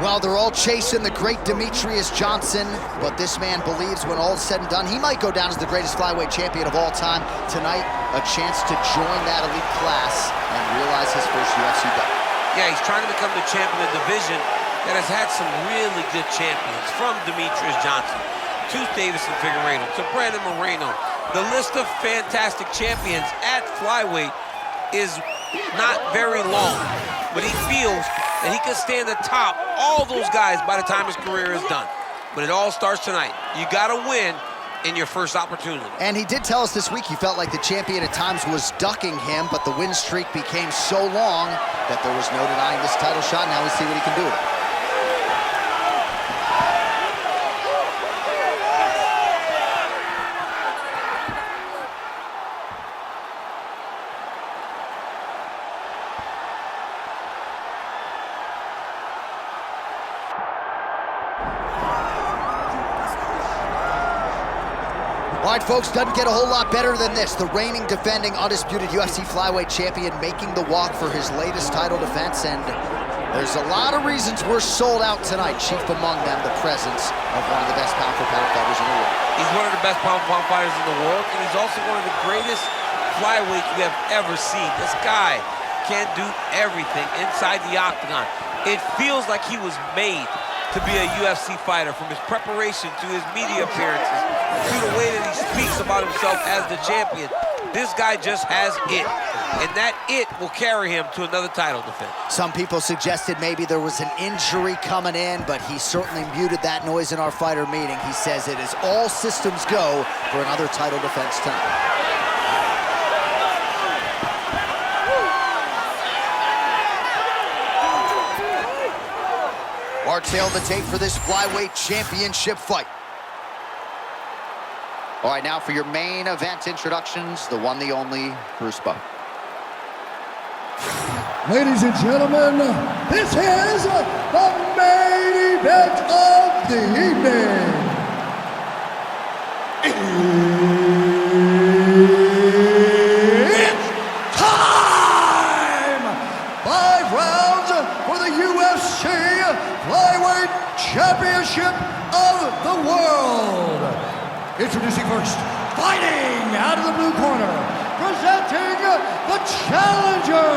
Well, they're all chasing the great Demetrius Johnson, but this man believes when all is said and done, he might go down as the greatest flyweight champion of all time. Tonight, a chance to join that elite class and realize his first UFC belt. Yeah, he's trying to become the champion of the division that has had some really good champions, from Demetrius Johnson to Davison Figueiredo to Brandon Moreno. The list of fantastic champions at flyweight is not very long, but he feels that he can stand atop all those guys by the time his career is done. But it all starts tonight. You gotta win in your first opportunity. And he did tell us this week he felt like the champion at times was ducking him, but the win streak became so long that there was no denying this title shot. Now we see what he can do with it. All right, folks, doesn't get a whole lot better than this. The reigning, defending, undisputed UFC flyweight champion making the walk for his latest title defense, and there's a lot of reasons we're sold out tonight, chief among them the presence of one of the best pound-for-pound fighters in the world. He's one of the best pound-for-pound fighters in the world, and he's also one of the greatest flyweights we have ever seen. This guy can do everything inside the octagon. It feels like he was made to be a UFC fighter, from his preparation to his media appearances to the way that he speaks about himself as the champion. This guy just has it, and that it will carry him to another title defense. Some people suggested maybe there was an injury coming in, but he certainly muted that noise in our fighter meeting. He says it is all systems go for another title defense tonight. Our tail the tape for this flyweight championship fight. All right, now for your main event introductions, the one, the only, Bruce Buck. Ladies and gentlemen, this is the main event of the evening. It's time! 5 rounds for the UFC Flyweight Championship of the World. Introducing first, fighting out of the blue corner, presenting the challenger,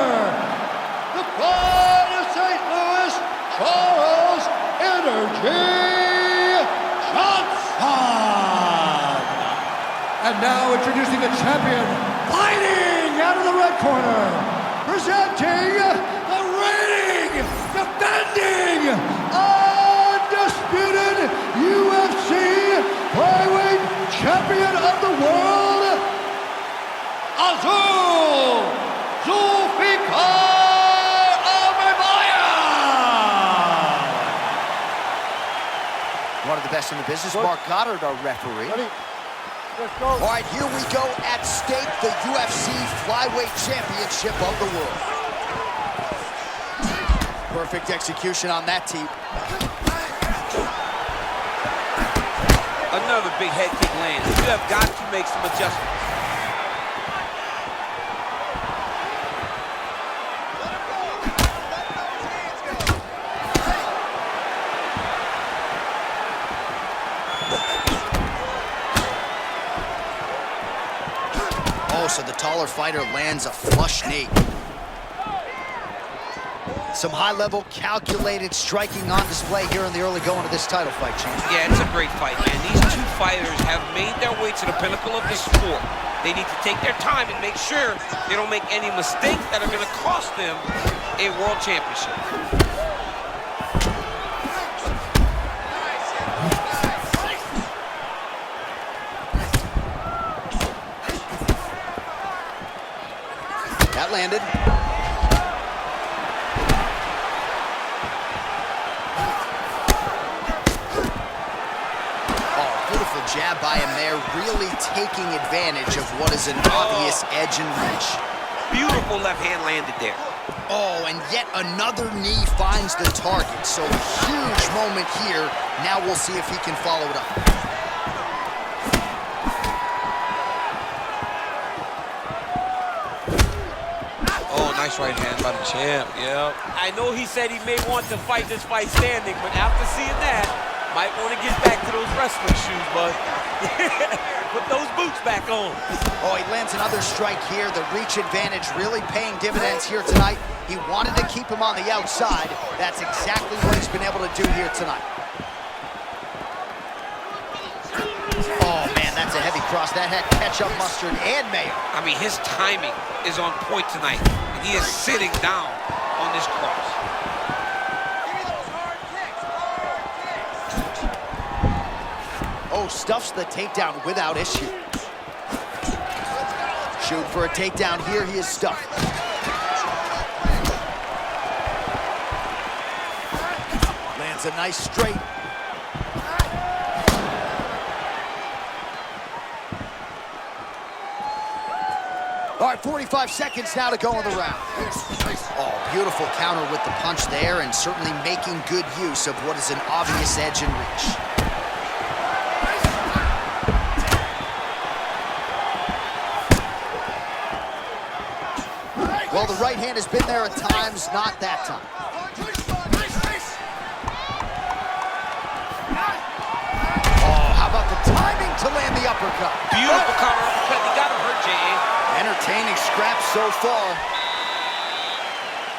the pride of St. Louis, Charles Energy Johnson. And now introducing the champion, fighting out of the red corner, presenting the reigning, defending, undisputed UFC flyweight champion of the world, Asu Almabayev. One of the best in the business, Mark Goddard, our referee. Ready? Let's go. All right, here we go. At stake, the UFC Flyweight Championship of the world. Perfect execution on that team. Another big head kick lands. You have got to make some adjustments. Oh, so the taller fighter lands a flush knee. Some high-level, calculated striking on display here in the early going of this title fight, James. Yeah, it's a great fight, man. These two fighters have made their way to the pinnacle of the sport. They need to take their time and make sure they don't make any mistakes that are going to cost them a world championship. That landed. Jab by him there, really taking advantage of what is an obvious edge and reach. Beautiful left hand landed there. Oh, and yet another knee finds the target. So huge moment here. Now we'll see if he can follow it up. Oh, nice Nice right hand by the champ, yeah. I know he said he may want to fight this fight standing, but after seeing that, might want to get back to those wrestling shoes, bud. Put those boots back on. Oh, he lands another strike here. The reach advantage really paying dividends here tonight. He wanted to keep him on the outside. That's exactly what he's been able to do here tonight. Oh, man, that's a heavy cross. That had ketchup, mustard, and mayo. I mean, his timing is on point tonight. And he is sitting down on this cross. Oh, stuffs the takedown without issue. Shooting for a takedown here. He is stuffed. Lands a nice straight. All right, 45 seconds now to go in the round. Oh, beautiful counter with the punch there, and certainly making good use of what is an obvious edge and reach. Well, the right hand has been there at times, not that time. Oh, how about the timing to land the uppercut? Beautiful counter uppercut. You got him hurt, J.A. Entertaining scraps so far.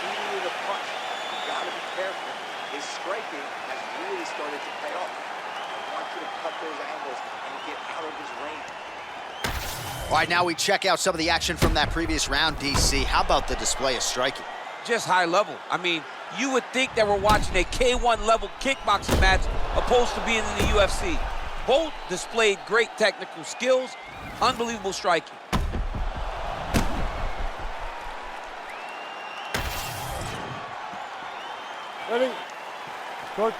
Even with a punch, you gotta be careful. His striking has really started to pay off. I want you to cut those angles and get out of his range. All right, now we check out some of the action from that previous round, DC. How about the display of striking? Just high level. I mean, you would think that we're watching a K1 level kickboxing match opposed to being in the UFC. Both displayed great technical skills, unbelievable striking. Ready? Good.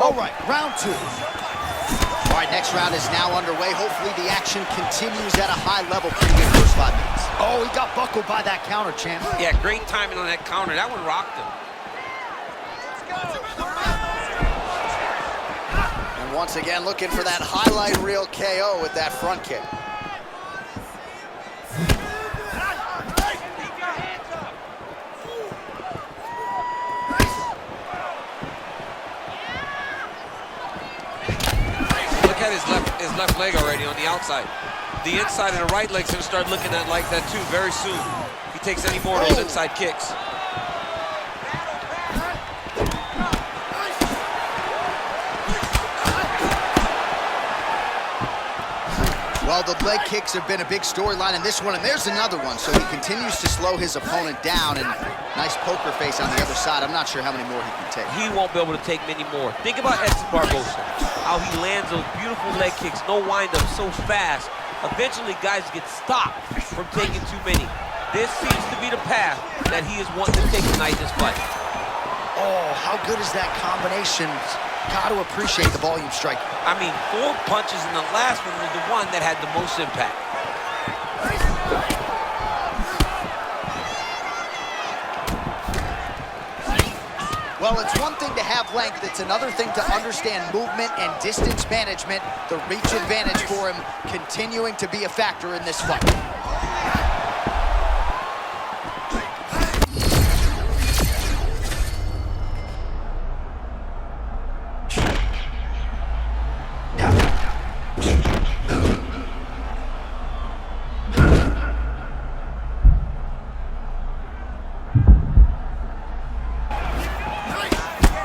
All right, round two. All right, next round is now underway. Hopefully the action continues at a high level for the first 5 minutes. Oh, he got buckled by that counter, champ. Yeah, great timing on that counter. That one rocked him. And once again, looking for that highlight reel KO with that front kick. His left leg already on the outside. The inside of the right leg's gonna start looking at like that too very soon. If he takes any more of those inside kicks. Well, the leg kicks have been a big storyline in this one, and there's another one. So he continues to slow his opponent down, and nice poker face on the other side. I'm not sure how many more he can take. He won't be able to take many more. Think about Edson Barbosa, how he lands those beautiful leg kicks, no wind-up, so fast. Eventually, guys get stopped from taking too many. This seems to be the path that he is wanting to take tonight in this fight. Oh, how good is that combination? Got to appreciate the volume striking. I mean, 4 punches, and the last one was the one that had the most impact. Well, it's one thing to have length. It's another thing to understand movement and distance management. The reach advantage for him continuing to be a factor in this fight.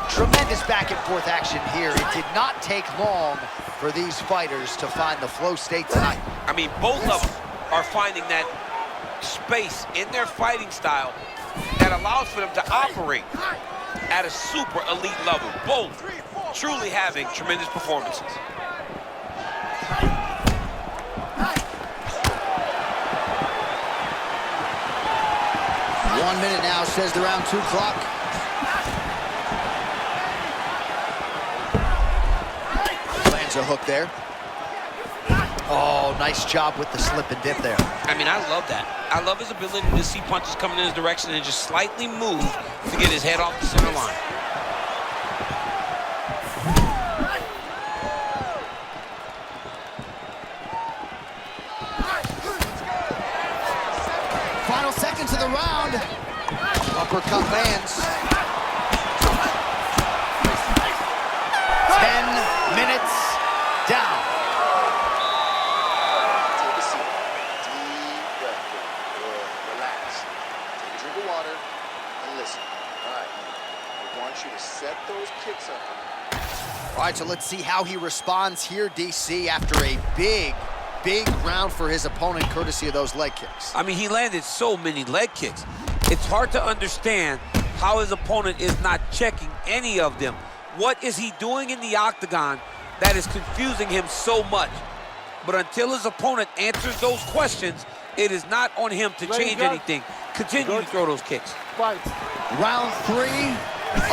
Tremendous back and forth action here. It did not take long for these fighters to find the flow state tonight. I mean, both of them are finding that space in their fighting style that allows for them to operate at a super elite level. Both truly having tremendous performances. 1 minute now, says the round 2 clock. Lands a hook there. Oh, nice job with the slip and dip there. I mean, I love that. I love his ability to see punches coming in his direction and just slightly move to get his head off the center line. Final seconds into the round. Uppercut lands. 10 minutes down. Take a seat. Deep breath. Good. Relax. Take a drink of water and listen. All right. I want you to set those kicks up. All right, so let's see how he responds here, DC, after a big round for his opponent, courtesy of those leg kicks. I mean, he landed so many leg kicks. It's hard to understand how his opponent is not checking any of them. What is he doing in the octagon that is confusing him so much? But until his opponent answers those questions, it is not on him to change anything. Continue to throw those kicks. Round 3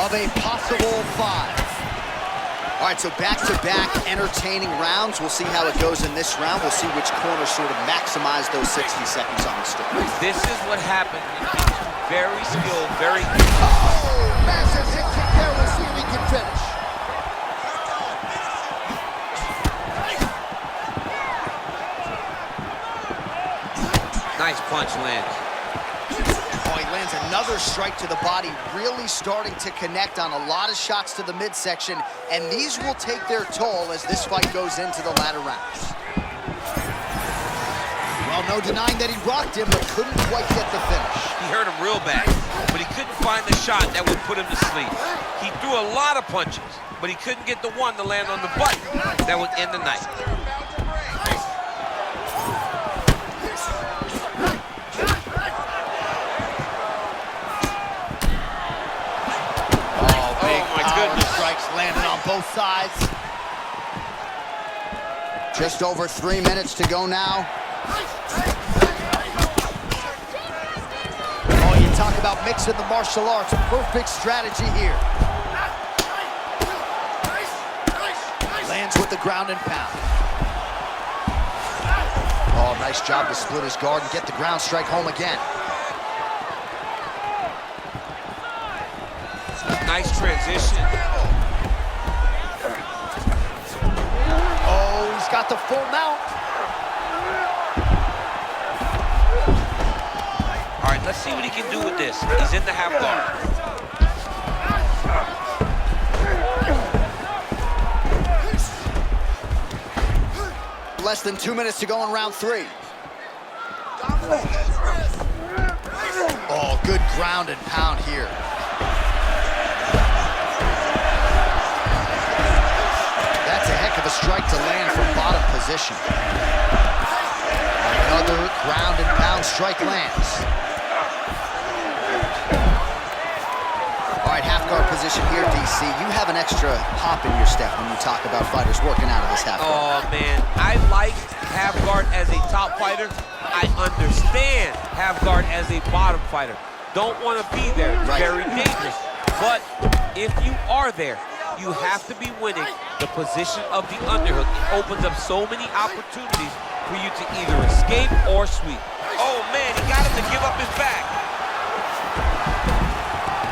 of a possible 5. All right, so back-to-back entertaining rounds. We'll see how it goes in this round. We'll see which corner sort of maximize those 60 seconds on the stage. This is what happened. Very skilled, very... Oh, massive hit kick there. We'll see if he can finish. Nice punch lands. Oh, he lands another strike to the body, really starting to connect on a lot of shots to the midsection, and these will take their toll as this fight goes into the latter rounds. Well, no denying that he rocked him, but couldn't quite get the finish. He hurt him real bad, but he couldn't find the shot that would put him to sleep. He threw a lot of punches, but he couldn't get the one to land on the button that would end the night. Landed on both sides. Just over 3 minutes to go now. Oh, you talk about mixing the martial arts. Perfect strategy here. Lands with the ground and pound. Oh, nice job to split his guard and get the ground strike home again. Nice transition. Got the full mount. All right, let's see what he can do with this. He's in the half guard. Less than 2 minutes to go in round 3. Oh, good ground and pound here. Of a strike to land from bottom position. Another ground and pound strike lands. All right, half guard position here, DC. You have an extra hop in your step when you talk about fighters working out of this half guard. Oh, man. I like half guard as a top fighter. I understand half guard as a bottom fighter. Don't want to be there. It's very dangerous. But if you are there, you have to be winning the position of the underhook. It opens up so many opportunities for you to either escape or sweep. Oh, man, he got him to give up his back.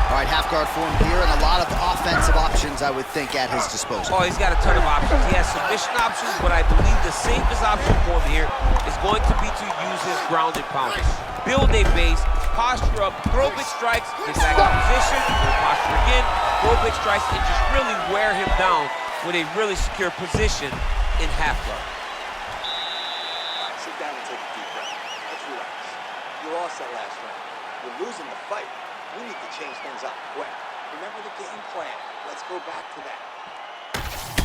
All right, half guard form here, and a lot of offensive options, I would think, at his disposal. Oh, he's got a ton of options. He has submission options, but I believe the safest option for him here is going to be to use his ground and pound. Build a base, posture up, throw big strikes, get back in position, posture again, throw big strikes, and just really wear him down with a really secure position in half guard. All right, sit down and take a deep breath. Let's relax. You lost that last round. You're losing the fight. We need to change things up quick. Remember the game plan. Let's go back to that.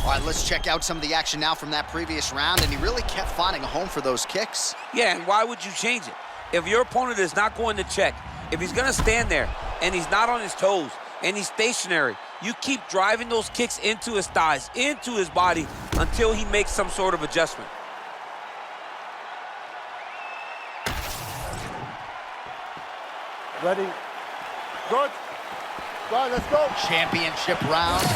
All right, let's check out some of the action now from that previous round, and he really kept finding a home for those kicks. Yeah, and why would you change it? If your opponent is not going to check, if he's going to stand there and he's not on his toes and he's stationary, you keep driving those kicks into his thighs, into his body, until he makes some sort of adjustment. Ready? Good. Go, let's go. Championship round.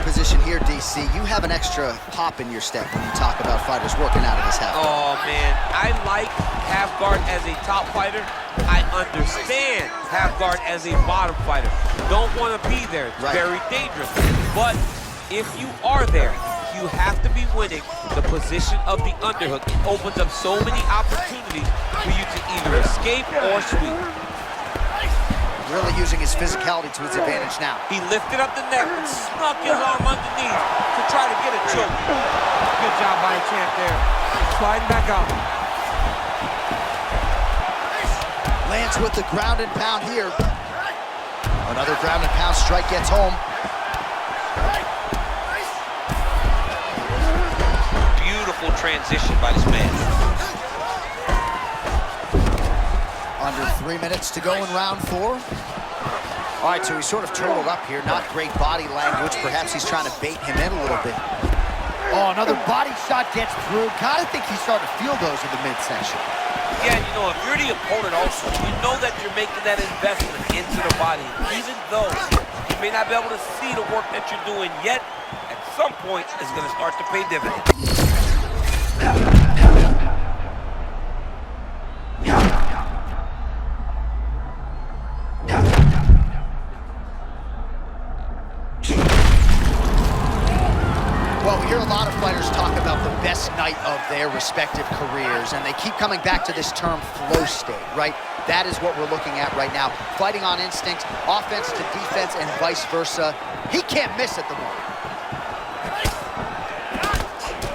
Position mention here, DC, you have an extra pop in your step when you talk about fighters working out of this half guard. Oh, man, I like half guard as a top fighter. I understand half guard as a bottom fighter. Don't want to be there. It's very dangerous. But if you are there, you have to be winning the position of the underhook. It opens up so many opportunities for you to either escape or sweep. Really using his physicality to his advantage now. He lifted up the neck and snuck his arm underneath to try to get a choke. Good job by the champ there. Sliding back out. Lands with the ground and pound here. Another ground and pound strike gets home. Beautiful transition by this man. Under 3 minutes to go in round 4. All right, so he's sort of turtled up here. Not great body language. Perhaps he's trying to bait him in a little bit. Oh, another body shot gets through. Kind of think he's starting to feel those in the midsection. Yeah, you know, if you're the opponent also, you know that you're making that investment into the body. Even though you may not be able to see the work that you're doing yet, at some point, it's going to start to pay dividends. Well, we hear a lot of fighters talk about the best night of their respective careers, and they keep coming back to this term flow state, right? That is what we're looking at right now. Fighting on instinct, offense to defense, and vice versa. He can't miss at the moment.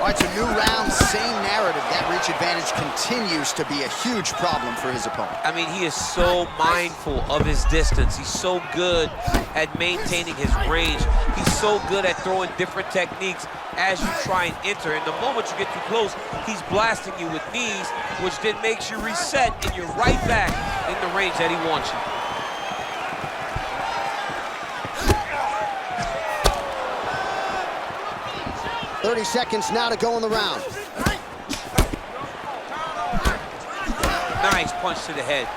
All right, so new round, same narrative. That reach advantage continues to be a huge problem for his opponent. I mean, he is so mindful of his distance. He's so good at maintaining his range. He's so good at throwing different techniques as you try and enter. And the moment you get too close, he's blasting you with knees, which then makes you reset and you're right back in the range that he wants you. .30 seconds now to go in the round. Nice punch to the head.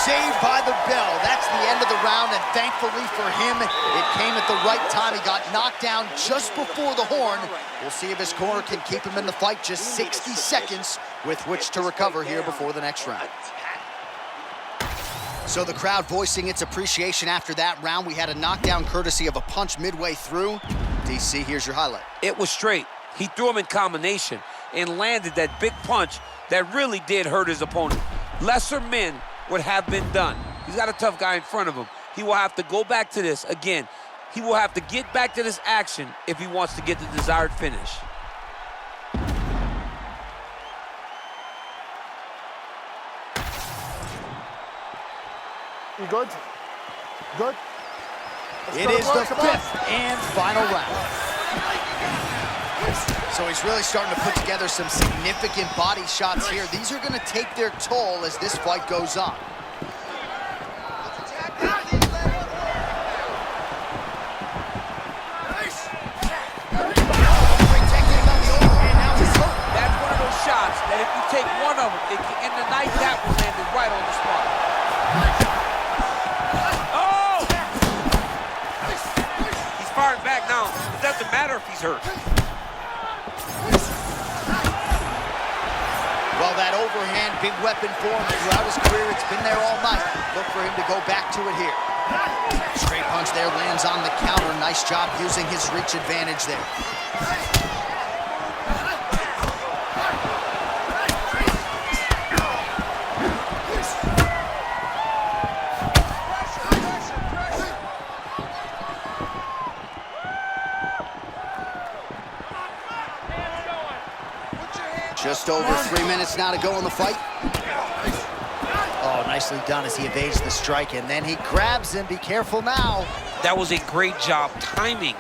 Saved by the bell. That's the end of the round, and thankfully for him, it came at the right time. He got knocked down just before the horn. We'll see if his corner can keep him in the fight. Just 60 seconds with which to recover here before the next round. So the crowd voicing its appreciation after that round. We had a knockdown courtesy of a punch midway through. DC, here's your highlight. It was straight. He threw him in combination and landed that big punch that really did hurt his opponent. Lesser men would have been done. He's got a tough guy in front of him. He will have to go back to this. Again, he will have to get back to this action if he wants to get the desired finish. You good? Good? It is the 5th and final round. So he's really starting to put together some significant body shots here. These are going to take their toll as this fight goes on. That's one of those shots that if you take one of them, it can end the night. That one landed right on the spot. Oh! He's firing back now. It doesn't matter if he's hurt. Well, that overhand, big weapon for him throughout his career. It's been there all night. Look for him to go back to it here. Straight punch there, lands on the counter. Nice job using his reach advantage there. Just over 3 minutes now to go in the fight. Oh, nicely done as he evades the strike, and then he grabs him. Be careful now. That was a great job timing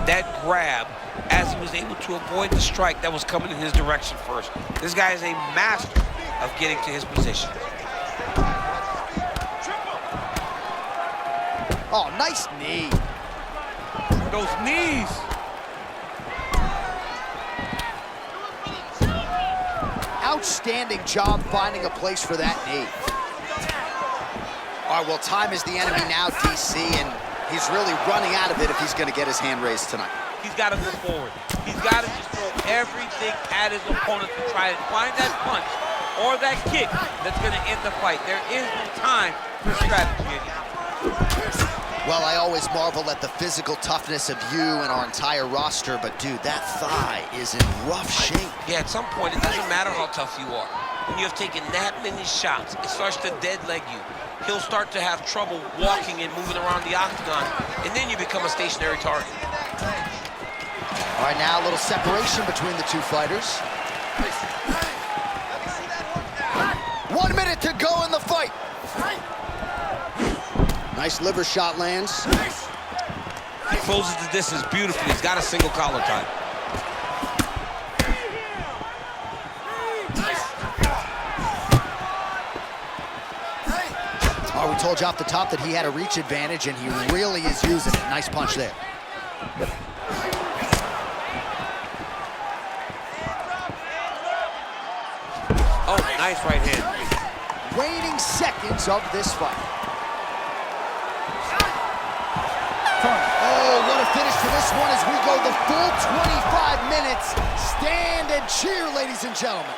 that grab as he was able to avoid the strike that was coming in his direction first. This guy is a master of getting to his position. Oh, nice knee. Those knees. outstanding job finding a place for that knee. All right, well, time is the enemy now, DC, and he's really running out of it if he's going to get his hand raised tonight. He's got to move forward. He's got to just throw everything at his opponent to try and find that punch or that kick that's going to end the fight. There is no time for strategy anymore. Well, I always marvel at the physical toughness of you and our entire roster, but dude, that thigh is in rough shape. Yeah, at some point, it doesn't matter how tough you are. When you have taken that many shots, it starts to dead leg you. He'll start to have trouble walking and moving around the octagon, and then you become a stationary target. All right, now a little separation between the two fighters. 1 minute to go in the fight. Nice liver shot lands. He closes the distance beautifully. He's got a single collar tie. Oh, we told you off the top that he had a reach advantage, and he really is using it. Nice punch there. Oh, nice right hand. Waning seconds of this fight. Oh, what a finish to this one as we go the full 25 minutes. Stand and cheer, ladies and gentlemen.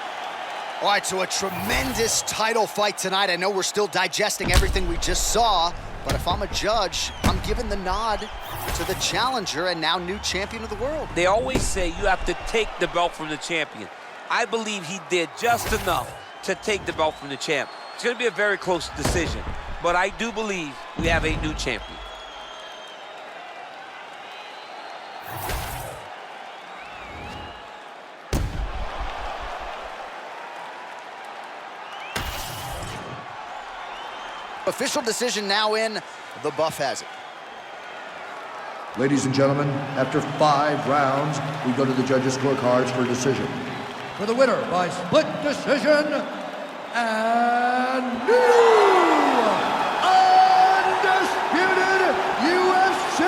All right, so a tremendous title fight tonight. I know we're still digesting everything we just saw, but if I'm a judge, I'm giving the nod to the challenger and now new champion of the world. They always say you have to take the belt from the champion. I believe he did just enough to take the belt from the champ. It's going to be a very close decision, but I do believe we have a new champion. Official decision now in. The buff has it. Ladies and gentlemen, after 5 rounds, we go to the judges' scorecards for a decision. For the winner by split decision, and new undisputed UFC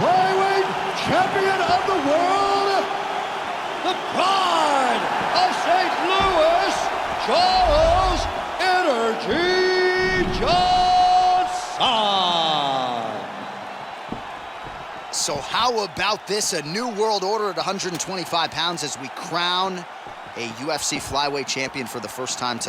flyweight champion of the world, the pride of St. Louis, Charles Energy Johnson. So how about this? A new world order at 125 pounds as we crown a UFC flyweight champion for the first time tonight.